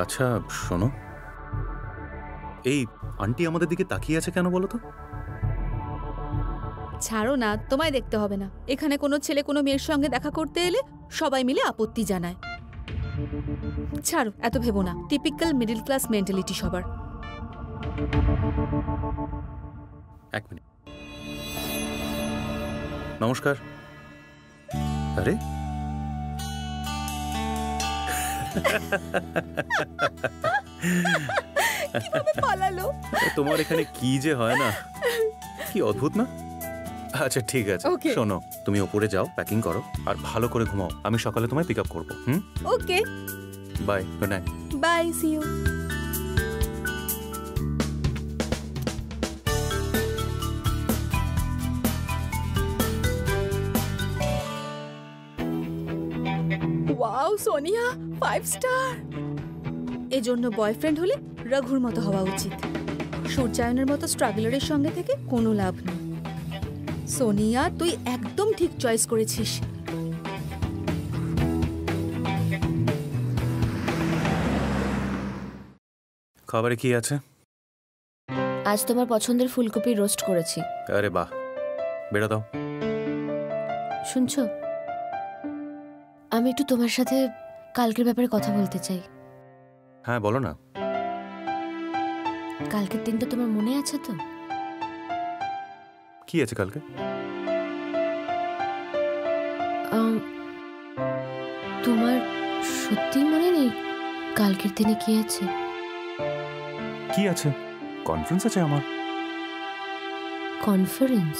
আচ্ছা শোনো, এই আন্টি আমাদের দিকে তাকিয়ে আছে কেন বলো তো? ছাড়ো না, তোমায় দেখতে হবে না। এখানে কোনো ছেলে কোনো মেয়ের সঙ্গে দেখা করতে এলে সবাই মিলে আপত্তি জানায়। ছাড়ো, এত ভেবো না। টিপিক্যাল মিডল ক্লাস মেন্টালিটি সবার। এক মিনিট। নমস্কার। আরে পালালো। তোমার এখানে কি যে হয় না, কি অদ্ভুত না? আচ্ছা ঠিক আছে, শোনো, তুমি ওপরে যাও, প্যাকিং করো আর ভালো করে ঘুমাও। আমি সকালে তোমায় পিক আপ করবো। Okay, bye, good night. Bye, see you. Wow Sonia, 5 star. এজন্য বয়ফ্রেন্ড হলে রঘুর মতো হওয়া উচিত। সূর্যায়নের মতো স্ট্রাগলারের সঙ্গে থেকে কোনো লাভ নেই। সোনিয়া, তুই একদম ঠিক চয়েস করেছিস। খাবারে কি আছে? আজ তোমার পছন্দের ফুলকপি রোস্ট করেছি। আরে বাহ, বেড়া দাও। শুনছো, আমি একটু তোমার সাথে কালকের ব্যাপারে কথা বলতে চাই। হ্যাঁ বলো না। কালকের দিনটা তোমার মনে আছে তো? কি আছে কালকে? তোমার সত্যি মনে নেই কালকের দিনে কি আছে? কি আছে? কনফারেন্স আছে আমার। কনফারেন্স?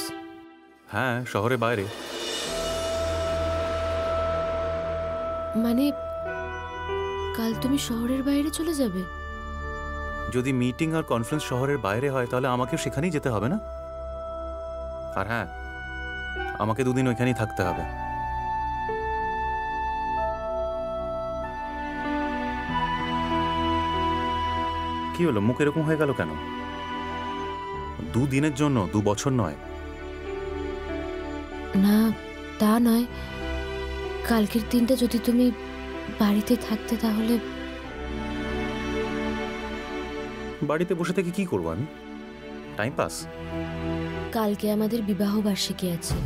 হ্যাঁ, শহরে বাইরে। মানে কাল তুমি শহরের বাইরে চলে যাবে? যদি মিটিং আর কনফারেন্স শহরের বাইরে হয় তাহলে আমাকে সেখানেই যেতে হবে না? আর হ্যাঁ, আমাকে 2 দিন ওইখানেই থাকতে হবে। কি হলো, মুখ এরকম হয়ে গেল কেন? 2 দিনের জন্য, 2 বছর নয়। না তা নয়, কালকের দিনটা যদি তুমি বাড়িতে থাকতে তাহলে। বাড়িতে বসে থেকে কি করবো আমি? Time pass. কালকে আমাদের বিবাহ বার্ষিকী আছে।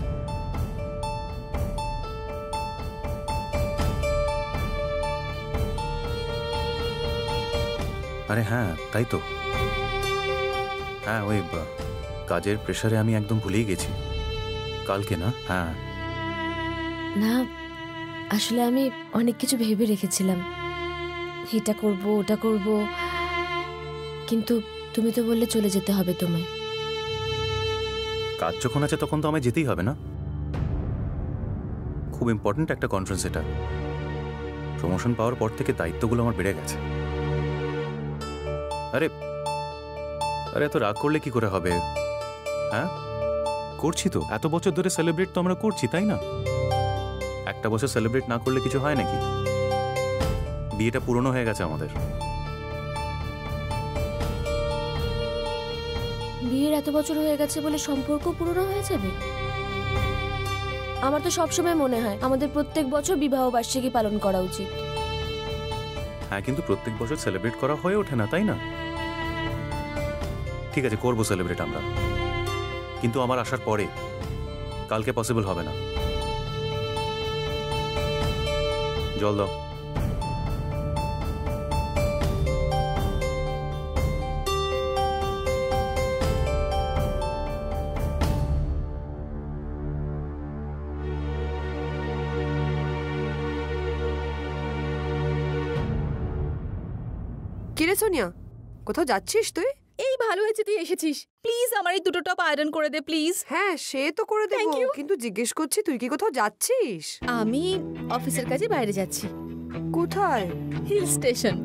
আরে হ্যাঁ, তাই তো। হ্যাঁ, ওই কাজের প্রেসারে আমি একদম ভুলেই গেছি। কালকে না? হ্যাঁ না, আসলে আমি অনেক কিছু ভেবে রেখেছিলাম, এটা করব ওটা করব, কিন্তু তুমি তো বললে চলে যেতে হবে তোমায়। কাজ যখন আছে তখন তো আমায় যেতেই হবে না? খুব ইম্পর্ট্যান্ট একটা কনফারেন্স এটা। প্রমোশন পাওয়ার পর থেকে দায়িত্বগুলো আমার বেড়ে গেছে। আরে আরে এত রাগ করলে কি করে হবে? হ্যাঁ, করছি তো, এত বছর ধরে সেলিব্রেট তো আমরা করছি, তাই না? একটা বছর সেলিব্রেট না করলে কিছু হয় নাকি? বিয়েটা পুরনো হয়ে গেছে আমাদের। বিয়ের এত বছর হয়ে গেছে বলে সম্পর্ক পুরনো হয়ে যাবে? আমার তো সবসময় মনে হয় আমাদের প্রত্যেক বছর বিবাহ বার্ষিকী পালন করা উচিত। হ্যাঁ, কিন্তু প্রত্যেক বছর সেলিব্রেট করা হয়ে ওঠে না, তাই না? ঠিক আছে, করবো সেলিব্রেট আমরা, কিন্তু আমার আসার পরে। কালকে পসিবল হবে না। জল দাও। কিরে সোনিয়া, কোথাও যাচ্ছিস তুই? এই ভালো হয়েছে তুই এসেছিস। প্লিজ আমার এই 2টো টপ আয়রন করে দে প্লিজ। হ্যাঁ, সে তো করে দেব, কিন্তু জিজ্ঞেস করছি তুই কি কোথাও যাচ্ছিস? আমি অফিসের কাজে বাইরে যাচ্ছি। কোথায়? Hill station.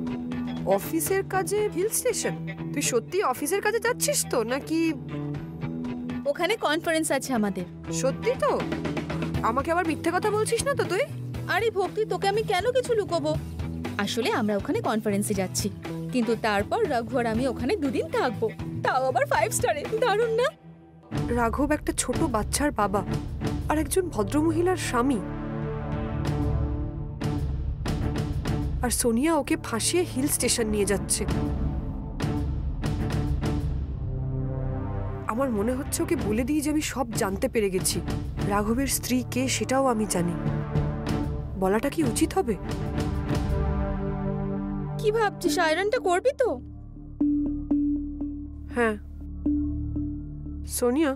অফিসের কাজে হিল স্টেশন? তুই সত্যি অফিসের কাজে যাচ্ছিস তো নাকি? ওখানে কনফারেন্স আছে আমাদের। সত্যি তো? আমাকে আবার মিথ্যে কথা বলছিস না তো তুই? আরে ভক্তি, তোকে আমি কেন কিছু লুকোবো? আসলে আমরা ওখানে কনফারেন্সে যাচ্ছি, কিন্তু তারপর রঘু আর আমি ওখানে 2 দিন থাকবো, তাও আবার 5 স্টারে। দারুণ না? রাঘব একটা ছোট বাচ্চার বাবা আর একজন ভদ্রমহিলার স্বামী, আর আর সোনিয়া ওকে ফাঁসিয়ে হিল স্টেশন নিয়ে যাচ্ছে। আমার মনে হচ্ছে ওকে বলে দিই যে আমি সব জানতে পেরে গেছি, রাঘবের স্ত্রী কে সেটাও আমি জানি। বলাটা কি উচিত হবে? কি ভাবছিস, আয়রনটা করবি তো? হ্যাঁ সোনিয়া,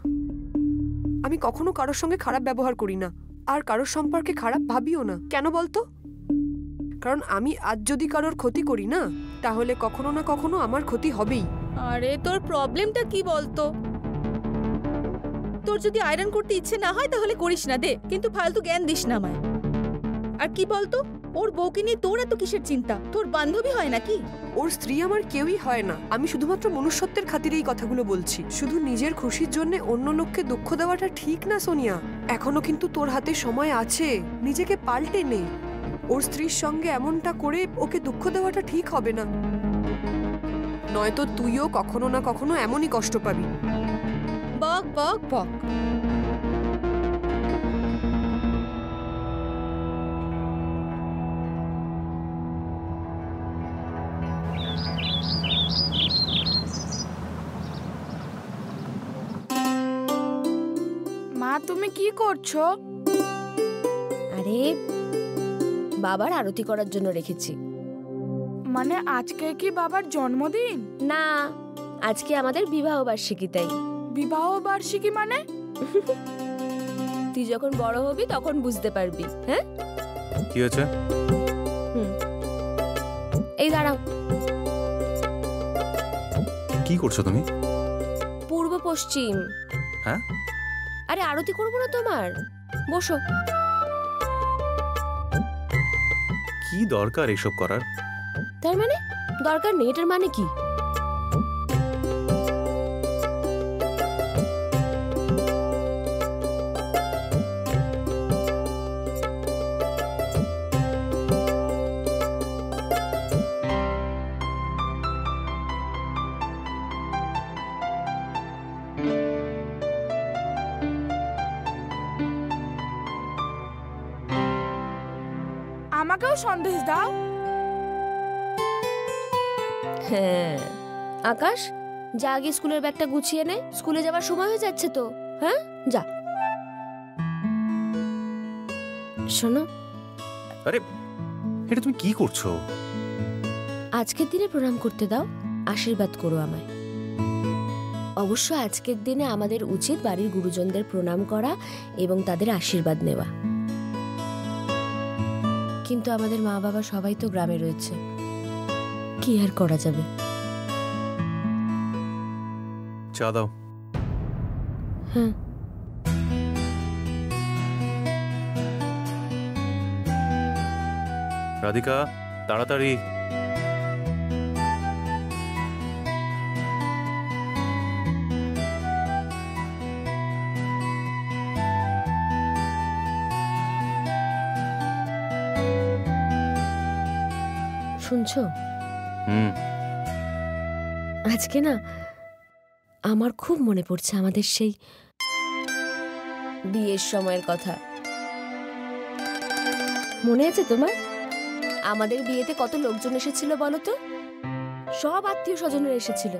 আমি কখনো কারোর সঙ্গে খারাপ ব্যবহার করি না, আর কারোর সম্পর্কে খারাপ ভাবিও না। কেন বলতো? কারণ আমি আজ যদি কারোর ক্ষতি করি না, তাহলে কখনো না কখনো আমার ক্ষতি হবেই। আরে তোর প্রবলেমটা কি বলতো? তোর যদি আয়রন করতে ইচ্ছে না হয় তাহলে করিস না, দে, কিন্তু ফালতু জ্ঞান দিস না আমায়। আর কি বলতো, ওর বউকে নিয়ে তোর এত কিসের চিন্তা? তোর বান্ধবী হয় নাকি? ওর স্ত্রী আমার কেউই হয় না। আমি শুধুমাত্র মনুষ্যত্বের খাতিরে এই কথাগুলো বলছি। শুধু নিজের খুশির জন্য অন্য লোককে দুঃখ দেওয়াটা ঠিক না সোনিয়া। এখনো কিন্তু তোর হাতে সময় আছে, নিজেকে পাল্টে নে। ওর স্ত্রীর সঙ্গে এমনটা করে ওকে দুঃখ দেওয়াটা ঠিক হবে না, নয়তো তুইও কখনো না কখনো এমনই কষ্ট পাবি। বক বক বক। মা তুমি কি করছো? আরে বাবার আরতি করার জন্য রেখেছি। মানে আজকে কি বাবার জন্মদিন? না, আজকে আমাদের বিবাহ বার্ষিকী, তাই। বিবাহ বার্ষিকী মানে? তুই যখন বড় হবি তখন বুঝতে পারবি। হ্যাঁ, কি হয়েছে? এই দাঁড়াও। কি করছো তুমি? পূর্ব পশ্চিম। হ্যাঁ, আরে আরতি করবো না তোমার? বসো। কি দরকার এসব করার? তার মানে দরকার নেই, এটার মানে কি? আমাকেও সন্দেশ দাও। হ্যাঁ আকাশ, যা আগে স্কুলের ব্যাগটা গুছিয়ে নে, স্কুলে যাবার সময় হয়ে যাচ্ছে তো। হ্যাঁ যা। শোনো, আরে এটা তুমি কি করছো? আজকের দিনে প্রণাম করতে দাও, আশীর্বাদ করো আমায়। অবশ্য আজকের দিনে আমাদের উচিত বাড়ির গুরুজনদের প্রণাম করা এবং তাদের আশীর্বাদ নেওয়া। কিন্তু আমাদের মা বাবা সবাই তো গ্রামে রয়েছে, কি আর করা যাবে। চা দাও। হ্যাঁ, রাধিকা তাড়াতাড়ি। শুনছো? হুম, আজকে না আমার খুব মনে পড়ছে আমাদের সেই বিয়ের সময়ের কথা। মনে আছে তোমার? আমাদের বিয়েতে কত লোকজন এসেছিল বলো তো? সব আত্মীয় স্বজনরা এসেছিল,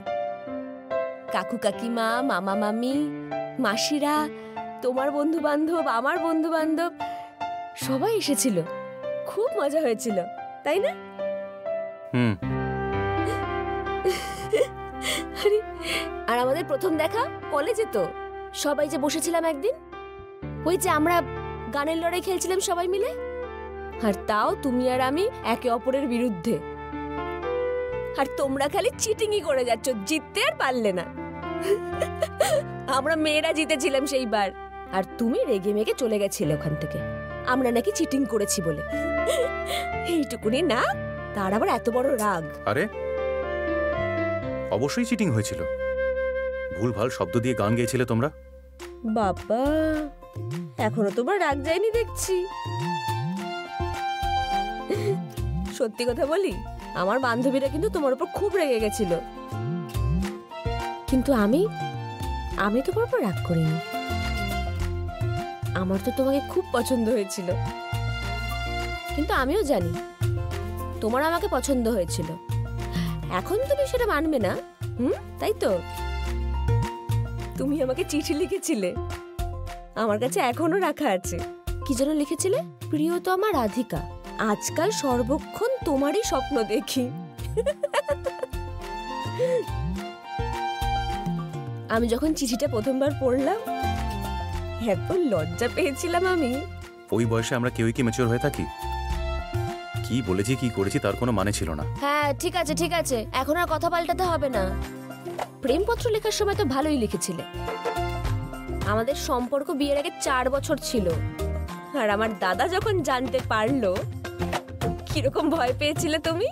কাকু কাকিমা, মামা মামি, মাসিরা, তোমার বন্ধু বান্ধব, আমার বন্ধু বান্ধব, সবাই এসেছিল। খুব মজা হয়েছিল, তাই না? হুম। আর আমাদের প্রথম দেখা কলেজে তো, সবাই যে বসেছিলাম একদিন, ওই যে আমরা গানের লড়াই খেলছিলাম সবাই মিলে, আর তাও তুমি আর আমি একে অপরের বিরুদ্ধে, আর তোমরা খালি চিটিংই করে যাচ্ছ, জিততে আর পারলে না। আমরা মেয়েরা জিতেছিলাম সেইবার, আর তুমি রেগে মেগে চলে গেছিলে ওখান থেকে, আমরা নাকি চিটিং করেছি বলে। এইটুকুনি না, তার আবার এত বড় রাগ। আরে অবশ্যই চিটিং হয়েছিল, ভুলভাল শব্দ দিয়ে গান গেয়েছিলে তোমরা। বাবা, এখনো তোমার রাগ যায়নি দেখছি। সত্যি কথা বলি, আমার বান্ধবীরা কিন্তু তোমার উপর খুব রেগে গেছিল, কিন্তু আমি তোমার উপর রাগ করিনি। আমার তো তোমাকে খুব পছন্দ হয়েছিল, কিন্তু আমিও জানি তোমার আমাকে পছন্দ হয়েছিল, এখন তুমি সেটা মানবে না, তাই তো? তুমি আমাকে চিঠি লিখেছিলে, আমার কাছে এখনো রাখা আছে। কি যেন লিখেছিলে? প্রিয় তো আমার রাধিকা, আজকাল সর্বক্ষণ তোমারই স্বপ্ন দেখি। আমি যখন চিঠিটা প্রথমবার পড়লাম, এত লজ্জা পেয়েছিলাম আমি। ওই বয়সে আমরা কেউই কি ম্যাচিওর হয়ে থাকি? কি বলেছি কি করেছি তার কোনো মানে ছিল না। হ্যাঁ ঠিক আছে ঠিক আছে, এখন আর কথা পাল্টাতে হবে না। প্রেমপত্র লেখার সময় তো ভালোই লিখেছিলে। আমাদের সম্পর্ক বিয়ের আগে 4 বছর ছিল, আর আমার দাদা যখন জানতে পারলো, কিরকম ভয় পেয়েছিলে তুমি?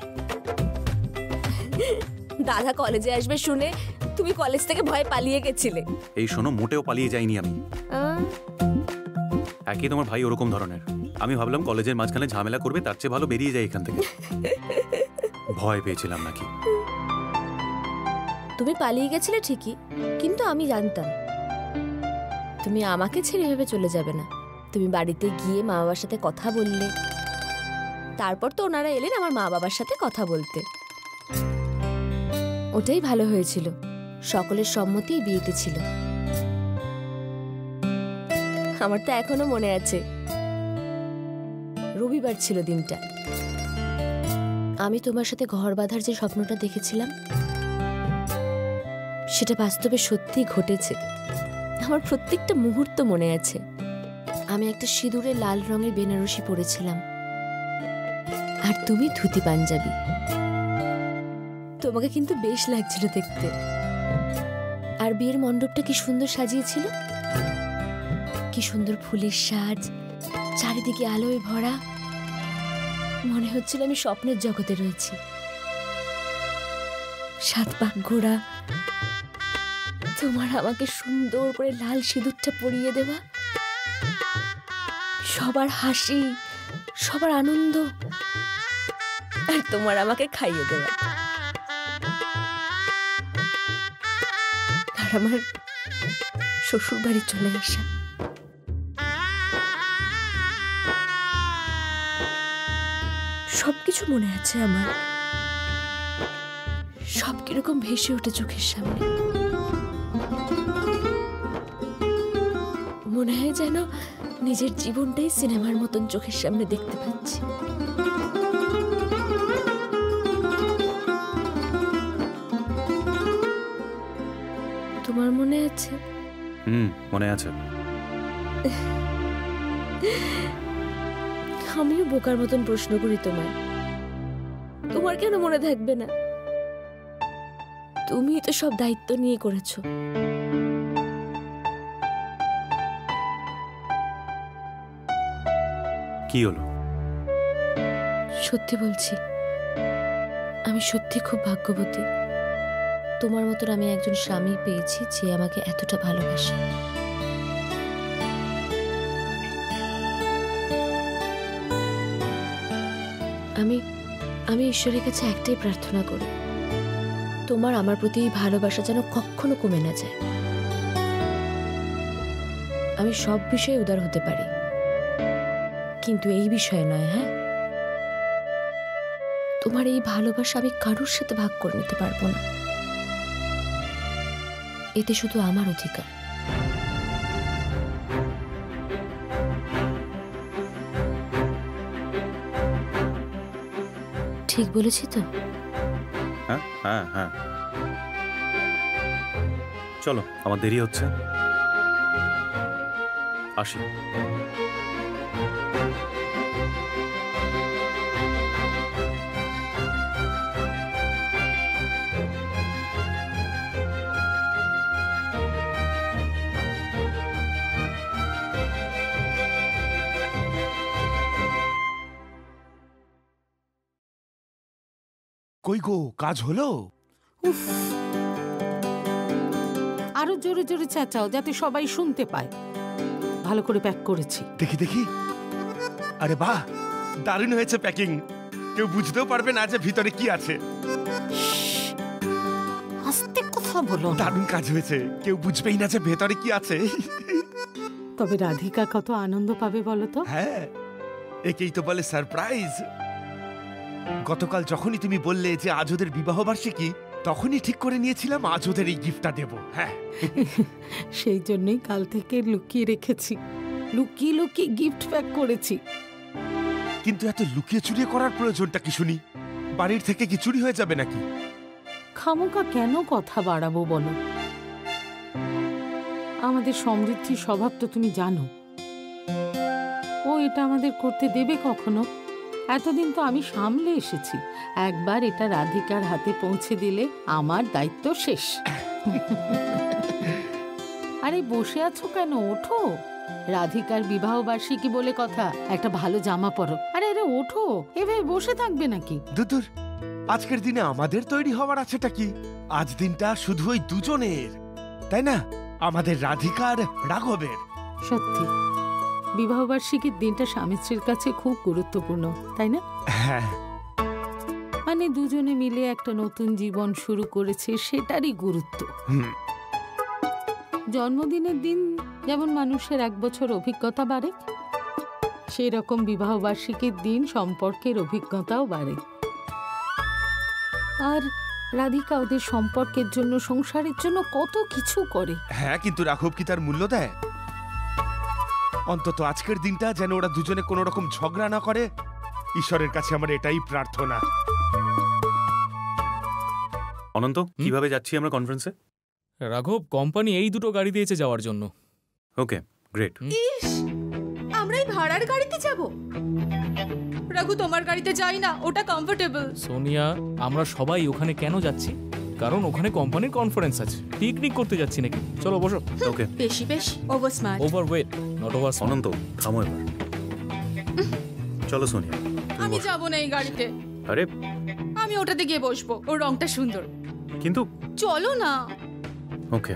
দাদা কলেজে আসবে শুনে তুমি কলেজ থেকে ভয় পালিয়ে গেছিলে। এই শোনো, মোটেও পালিয়ে যাইনি আমি। একই তোমার ভাই ওরকম ধরনের। আমি ভাবলাম কলেজের মাঝখানে ঝামেলা করবে, তার চেয়ে ভালো বেরিয়ে যায় এখান থেকে। ভয় পেয়েছিলাম নাকি? তুমি পালিয়ে গেছিলে ঠিকই, কিন্তু আমি জানতাম তুমি আমাকে ছেড়ে ভেবে চলে যাবে না। তুমি বাড়িতে গিয়ে মা বাবার সাথে কথা বললে, তারপর তো ওনারা এলেন আমার মা বাবার সাথে কথা বলতে। ওটাই ভালো হয়েছিল, সকলের সম্মতিই বিয়েতে ছিল। আমার তো এখনো মনে আছে, রবিবার ছিল দিনটা। আমি তোমার সাথে ঘর বাঁধার যে স্বপ্নটা দেখেছিলাম, সেটা বাস্তবে সত্যিই ঘটেছে। আমার প্রত্যেকটা মুহূর্ত মনে আছে। আমি একটা সিঁদুরে লাল রঙের বেনারসি পরেছিলাম, আর তুমি ধুতি পাঞ্জাবি। তোমাকে কিন্তু বেশ লাগছিল দেখতে। আর বিয়ের মণ্ডপটা কি সুন্দর সাজিয়েছিল, কি সুন্দর ফুলের সাজ, চারিদিকে আলোয় ভরা। মনে হচ্ছিল আমি স্বপ্নের জগতে রয়েছি। 7 পাক ঘোড়া, তোমার আমাকে সুন্দর করে লাল সিঁদুরটা পরিয়ে দেওয়া, সবার হাসি, সবার আনন্দ, আর তোমার আমাকে খাইয়ে দেওয়া। আর আমার শ্বশুর বাড়ি চলে আসা। সবকিছু মনে আছে আমার, সব কিরকম ভেসে ওঠে চোখের সামনে। মনে হয় যেন নিজের জীবনটাই সিনেমার মতন চোখের সামনে দেখতে পাচ্ছি। তোমার মনে আছে? মনে আছে। আমিও বোকার মতন প্রশ্ন করি তোমায়, তোমার কেন মনে থাকবে না? তুমি তো সব দায়িত্ব নিয়ে করেছো। কি হলো? সত্যি বলছি, আমি সত্যি খুব ভাগ্যবতী। তোমার মতন আমি একজন স্বামী পেয়েছি যে আমাকে এতটা ভালোবাসে। আমি ঈশ্বরের কাছে একটাই প্রার্থনা করি, তোমার আমার প্রতি এই ভালোবাসা যেন কখনো কমে না যায়। আমি সব বিষয়ে উদার হতে পারি, কিন্তু এই বিষয়ে নয়। হ্যাঁ, তোমার এই ভালোবাসা আমি কারোর সাথে ভাগ করে নিতে পারবো না। এতে শুধু আমার অধিকার। ঠিক বলেছি তো? হ্যাঁ হ্যাঁ হ্যাঁ, চলো, আমার দেরি হচ্ছে, আসি। কই গো, কাজ হলো? উফ, আরো জোরে জোরে চেঁচাও যাতে সবাই শুনতে পায়। ভালো করে প্যাক করেছি। দেখি দেখি। আরে বাহ, দারুণ হয়েছে প্যাকিং। কেউ বুঝতেও পারবে না যে ভিতরে কি আছে। আস্তে কথা বলো। দারুণ কাজ হয়েছে, কেউ বুঝবেই না যে ভেতরে কি আছে। তবে রাধিকা কত আনন্দ পাবে বলো তো। হ্যাঁ, একেই তো বলে সারপ্রাইজ। গতকাল যখনই তুমি বললে যে আজ ওদের বিবাহ বার্ষিকী, তখনই ঠিক করে নিয়েছিলাম আজ ওদের এই গিফটটা দেব। হ্যাঁ, সেই জন্যই কাল থেকে লুকিয়ে রেখেছি, লুকিয়ে লুকিয়ে গিফট প্যাক করেছি। কিন্তু এত লুকিয়ে চুরিয়ে করার প্রয়োজনটা কি শুনি? বাড়ির থেকে কি চুরি হয়ে যাবে নাকি? খামোকা কেন কথা বাড়াবো বলো? আমাদের সমৃদ্ধির স্বভাব তো তুমি জানো। ও এটা আমাদের করতে দেবে কখনো? এতদিন তো আমি সামলে এসেছি। একবার এটা রাধিকার হাতে পৌঁছে দিলে আমার দায়িত্ব শেষ। আরে বসে আছো কেন? ওঠো, রাধিকার বিবাহ বার্ষিকী বলে কথা, একটা ভালো জামা পরো। আরে আরে ওঠো, এভাবে বসে থাকবে নাকি? দুদূর, আজকের দিনে আমাদের তৈরি হওয়ার আছেটা কি? আজ দিনটা শুধু ওই দুজনের, তাই না? আমাদের রাধিকার, রাঘবের। সত্যি বিবাহ বার্ষিকীর দিনটা স্বামী স্ত্রীর কাছে খুব গুরুত্বপূর্ণ, তাই না? হ্যাঁ, মানে দুজনে মিলে একটা নতুন জীবন শুরু করেছে, সেটারই গুরুত্ব। জন্মদিনের দিন যেমন মানুষের 1 বছর অভিজ্ঞতা বাড়ে, সেই রকম বিবাহ বার্ষিকীর দিন সম্পর্কের অভিজ্ঞতাও বাড়ে। আর রাধিকা ওদের সম্পর্কের জন্য, সংসারের জন্য কত কিছু করে। হ্যাঁ, কিন্তু রাঘব কি তার মূল্য দেয়? অন্তত আজকের দিনটা যেন ওরা দুজনে কোনো রকম ঝগড়া না করে, ঈশ্বরের কাছে আমার এটাই প্রার্থনা। অনন্ত, কিভাবে যাচ্ছি আমরা কনফারেন্সে? রাঘব, কোম্পানি এই দুটো গাড়ি দিয়েছে যাওয়ার জন্য। ওকে, গ্রেট। ইস, আমরা এই ভাড়ার গাড়িতে যাব? রঘু, তোমার গাড়িতে যাই না, ওটা কমফোর্টেবল। সোনিয়া, আমরা সবাই ওখানে কেন যাচ্ছি? কারণ ওখানে কোম্পানির কনফারেন্স আছে। পিকনিক করতে যাচ্ছি নাকি? চলো বসো। ওকে। বেশি over smart. Overweight, not over smart. Ananta, থামো এবার। চলো সোনিয়া। আমি যাব না এই গাড়িতে। আরে, আমি ওটাতে গিয়ে বসবো, ওর রংটা সুন্দর। কিন্তু চলো না। ওকে।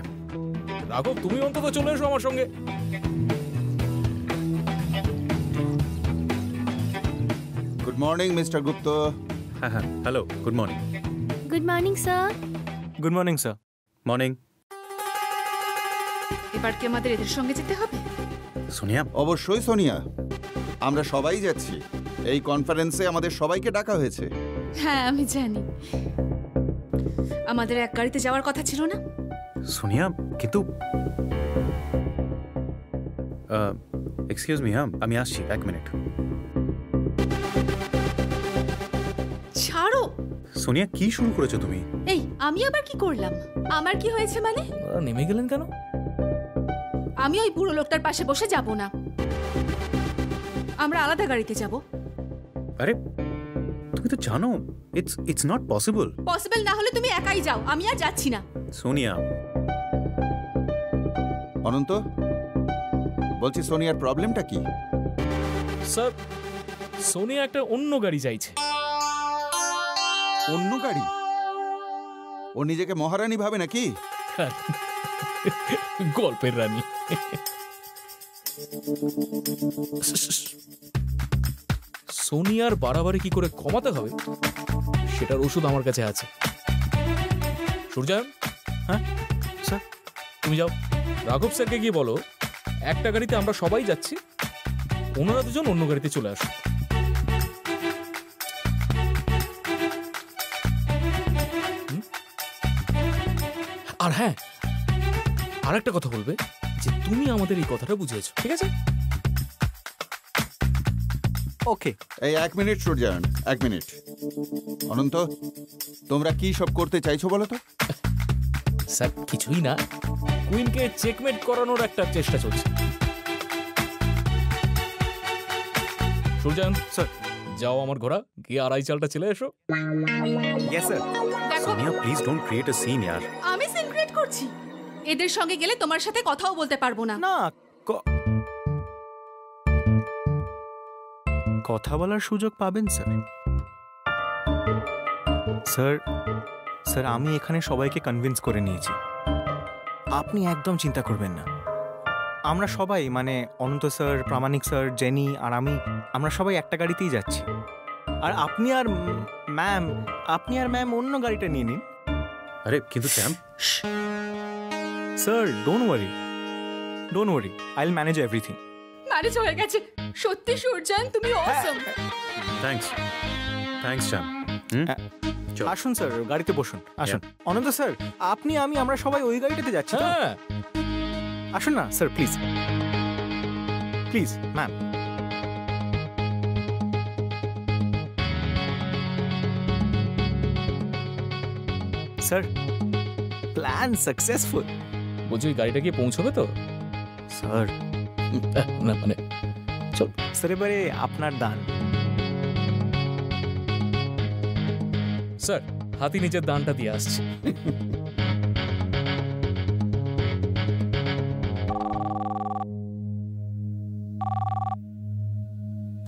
রাঘব, তুমি অন্তত চলে এসো আমার সঙ্গে। গুড মর্নিং মিস্টার গুপ্ত। হ্যাঁ হ্যাঁ, hello, good morning. Good morning sir. Good morning sir. Morning. এবার কি আমাদের এদের সঙ্গে যেতে হবে? সোনিয়া, অবশ্যই সোনিয়া, আমরা সবাই যাচ্ছি। এই কনফারেন্সে আমাদের সবাইকে ডাকা হয়েছে। হ্যাঁ, আমি জানি। আমাদের এক গাড়িতে যাওয়ার কথা ছিল না? সোনিয়া, কিন্তু এক্সকিউজ মি, হ্যাঁ আমি আসছি, 1 মিনিট। ছাড়ো। সোনিয়া, কি শুরু করেছো তুমি? এই, আমি আবার কি করলাম? আমার কি হয়েছে মানে? ওরা নেমে গেলেন কেন? আমি ওই বুড়ো লোকটার পাশে বসে যাব না। আমরা আলাদা গাড়িতে যাব। আরে, তুমি তো জানো ইটস নট পসিবল। পসিবল না হলে তুমি একাই যাও, আমি আর যাচ্ছি না। সোনিয়া। অনন্ত, বলছি সোনিয়ার প্রবলেমটা কি? স্যার, সোনিয়া একটা অন্য গাড়ি চাইছে। অন্য গাড়ি? ও নিজেকে মহারানী ভাবে নাকি? গল্পের রানী। সোনিয়ার বাড়াবাড়ি কি করে কমাতে হবে সেটার ওষুধ আমার কাছে আছে। সূর্যায়ন, হ্যাঁ স্যার, তুমি যাও, রাঘব স্যারকে গিয়ে বলো একটা গাড়িতে আমরা সবাই যাচ্ছি, ওনারা দুজন অন্য গাড়িতে চলে আসুন। আর হ্যাঁ, আর একটা কথা বলবে যে তুমি আমাদের এই কথাটা বুঝিয়েছো, ঠিক আছে? ওকে। এই 1 মিনিট সূর্যায়ন, 1 মিনিট। অনন্ত, তোমরা কি সব করতে চাইছো বলো তো? স্যার, কিছুই না, কুইনকে চেকমেট করানোর একটা চেষ্টা চলছে। সূর্যায়ন স্যার, যাও আমার ঘোড়া, গিয়ে 2.5 চালটা চলে এসো। Yes sir. দেখো, Sonia, please don't create a scene ইয়ার। আমি সিন ক্রিয়েট করছি? এদের সঙ্গে গেলে তোমার সাথে কথাও বলতে পারবো না। না, কথা বলার সুযোগ পাবেন স্যার। স্যার স্যার আমি এখানে সবাইকে কনভিন্স করে নিয়েছি, আপনি একদম চিন্তা করবেন না। আমরা সবাই, মানে অনন্ত স্যার, প্রামাণিক স্যার, জেনি আর আমরা সবাই একটা গাড়িতেই যাচ্ছি। আর আপনি আর ম্যাম অন্য গাড়িটা নিয়ে নিন। আরে কিন্তু champ. Sir don't worry, I will manage everything. Manage হয়ে গেছে। সত্যি সূর্যায়ন, তুমি অসাম। থ্যাঙ্কস। থ্যাঙ্কস শ্যাম। চল। আসুন স্যার, গাড়িতে বসুন, আসুন। অনন্ত স্যার, আপনি আমরা সবাই ওই গাড়িটাতে যাচ্ছি তো? হ্যাঁ আসুন না sir, please please ma'am. Sir, plan successful. বলছি ওই গাড়িটা গিয়ে পৌঁছবে তো? স্যার না মানে চল। স্যার এবারে আপনার দান। স্যার হাতি নিজের দানটা দিয়ে আসছে।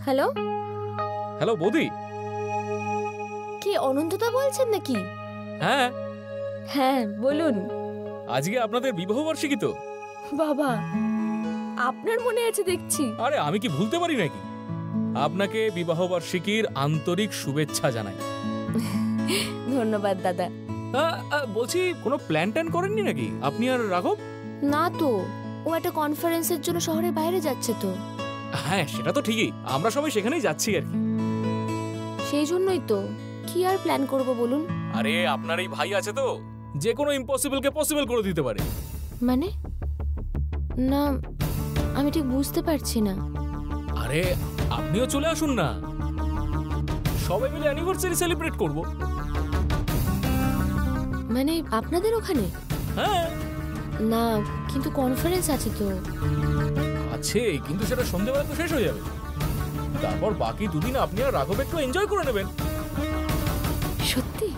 হ্যালো, হ্যালো বৌদি। কি অনন্তদা বলছেন নাকি? হ্যাঁ, হ্যাঁ বলুন। আজকে আপনাদের বিবাহ বার্ষিকী তো? বাবা, আপনার মনে আছে দেখছি। আরে আমি কি ভুলতে পারি নাকি? আপনাকে বিবাহ বার্ষিকীর আন্তরিক শুভেচ্ছা জানাই। ধন্যবাদ দাদা। বলছি কোনো প্ল্যান ট্যান করেননি নাকি আপনি আর রাঘব? না তো, ও একটা কনফারেন্সের জন্য শহরের বাইরে যাচ্ছে তো। হ্যাঁ সেটা তো ঠিকই, আমরা সবাই সেখানেই যাচ্ছি আর কি। সেই জন্যই তো, কি আর প্ল্যান করব বলুন? আরে আপনার এই ভাই আছে তো, যে কোনো ইম্পসিবলকে পসিবল করে দিতে পারে। মানে? না, আমি ঠিক বুঝতে পারছি না। আরে আপনিও চলে আসুন না, সবাই মিলে অ্যানিভার্সারি সেলিব্রেট করব। মানে আপনাদের ওখানে? হ্যাঁ। না কিন্তু কনফারেন্স আছে তো। আছে, কিন্তু সেটা সন্ধ্যেবেলা তো শেষ হয়ে যাবে। তারপর বাকি দুদিন আপনি আর রাঘব একটু এনজয় করে নেবেন। সত্যি?